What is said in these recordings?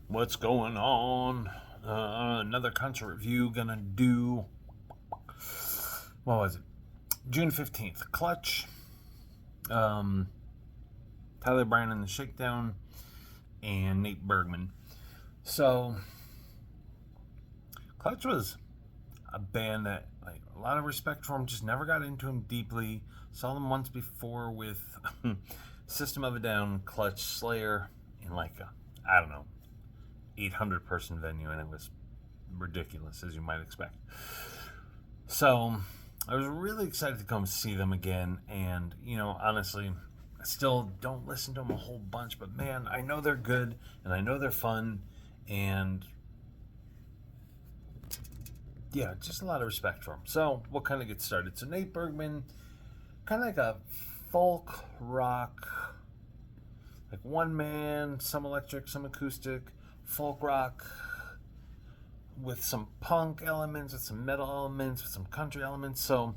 What's going on? Another concert review. Gonna do, what was it? June 15th. Clutch, um, Tyler Bryant and the Shakedown, and Nate Bergman. So, Clutch was a band that, like, a lot of respect for them, just never got into them deeply. Saw them once before with System of a Down, Clutch, Slayer, in like a, I don't know, 800 person venue, and it was ridiculous, as you might expect. So I was really excited to come see them again, and honestly, I still don't listen to them a whole bunch, but man, I know they're good and I know they're fun, and yeah, just a lot of respect for them. So we'll kind of get started. So Nate Bergman, kind of like a folk rock, like one man, some electric, some acoustic, folk rock with some punk elements, with some metal elements, with some country elements. So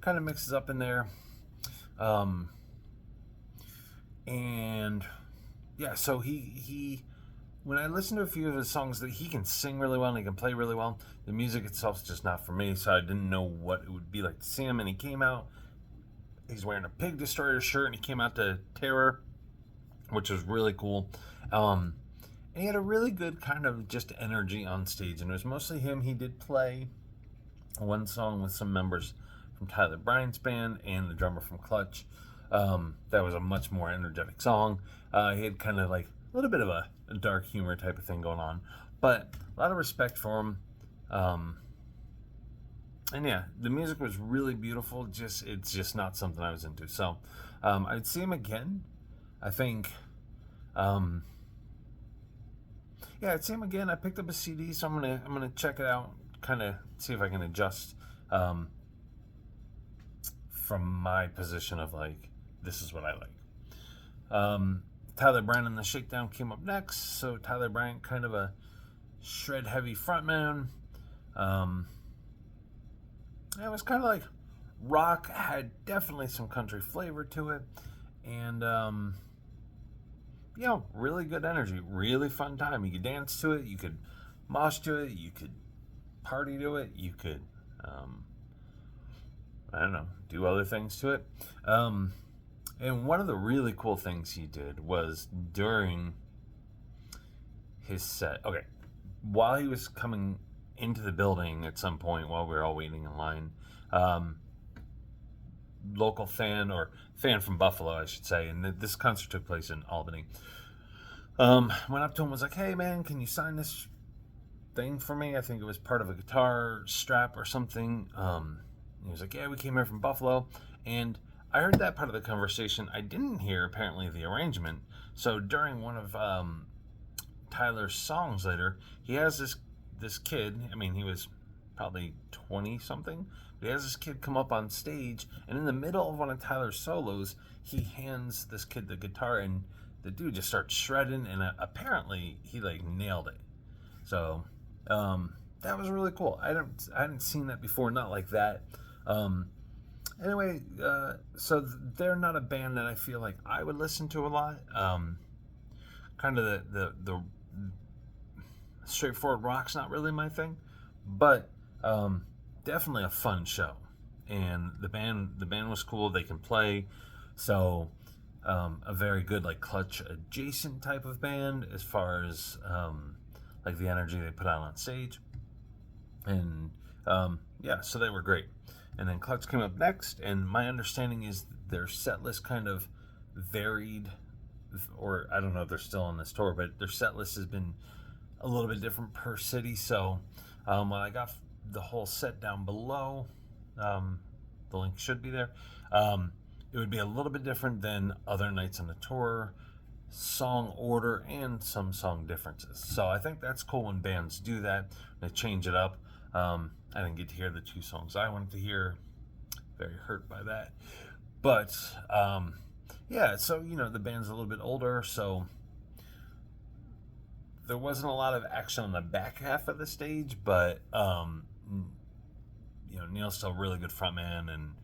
kind of mixes up in there. And yeah, so he when I listen to a few of his songs, that he can sing really well and he can play really well. The music itself is just not for me, so I didn't know what it would be like to see him. And he came out, he's wearing a Pig Destroyer shirt, and he came out to Terror, which was really cool. And he had a really good kind of just energy on stage, and it was mostly him. He did play one song with some members from Tyler Bryant's band and the drummer from Clutch. That was a much more energetic song. He had kind of like a little bit of a dark humor type of thing going on, but a lot of respect for him. And yeah, the music was really beautiful. It's just not something I was into. So I'd see him again. I think. Yeah, I'd see him again. I picked up a CD, so I'm gonna check it out. Kind of see if I can adjust from my position of like, this is what I like. Tyler Bryant and the Shakedown came up next. So Tyler Bryant, kind of a shred heavy frontman. It was kind of like rock, had definitely some country flavor to it, and really good energy, really fun time. You could dance to it, you could mosh to it, you could party to it, you could I don't know, do other things to it. And one of the really cool things he did was during his set. Okay, while he was coming into the building at some point, while we were all waiting in line, local fan, or fan from Buffalo, I should say, and this concert took place in Albany. Went up to him, was like, "Hey man, can you sign this thing for me?" I think it was part of a guitar strap or something. He was like, "Yeah, we came here from Buffalo," and I heard that part of the conversation. I didn't hear apparently the arrangement. So during one of Tyler's songs later, he has this kid. I mean, he was probably 20 something. But he has this kid come up on stage, and in the middle of one of Tyler's solos, he hands this kid the guitar, and the dude just starts shredding, and apparently he like nailed it. So that was really cool. I hadn't seen that before, not like that. Anyway, so they're not a band that I feel like I would listen to a lot. Kind of the straightforward rock's not really my thing, but definitely a fun show. And the band was cool. They can play, so a very good like Clutch adjacent type of band as far as like the energy they put out on stage. And yeah, so they were great. And then Clutch came up next, and my understanding is their set list kind of varied, or I don't know if they're still on this tour, but their set list has been a little bit different per city. So I got the whole set down below. The link should be there. It would be a little bit different than other nights on the tour, song order, and some song differences. So I think that's cool when bands do that. They change it up. I didn't get to hear the two songs I wanted to hear. Very hurt by that. But yeah, so the band's a little bit older, so there wasn't a lot of action on the back half of the stage, but Neil's still a really good frontman, and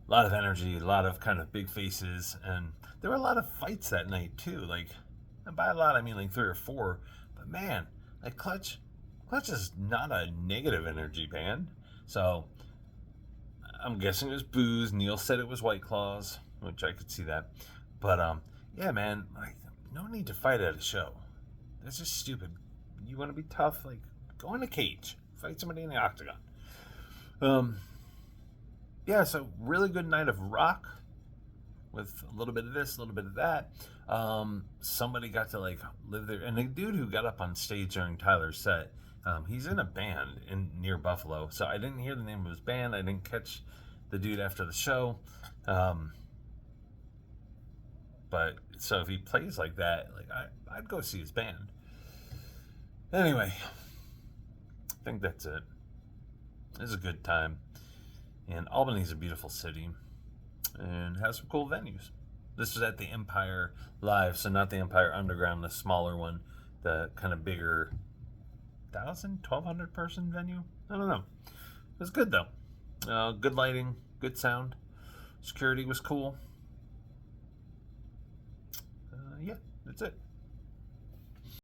a lot of energy, a lot of kind of big faces, and there were a lot of fights that night too. Like, And by a lot, I mean like 3 or 4. But man, like Clutch is not a negative energy band. So I'm guessing it was booze. Neil said it was White Claws, which I could see that. But yeah, man, like no need to fight at a show. That's just stupid. You want to be tough, like go in a cage, fight somebody in the octagon. Yeah, so really good night of rock with a little bit of this, a little bit of that. Somebody got to like live there, and the dude who got up on stage during Tyler's set, he's in a band near Buffalo. So I didn't hear the name of his band. I didn't catch the dude after the show. But so if he plays like that, like I'd go see his band. Anyway, I think that's it. It was a good time. And Albany's a beautiful city and has some cool venues. This was at the Empire Live, so not the Empire Underground, the smaller one, the kind of bigger 1,200 person venue. I don't know. It was good though. Good lighting, good sound. Security was cool. Yeah, that's it.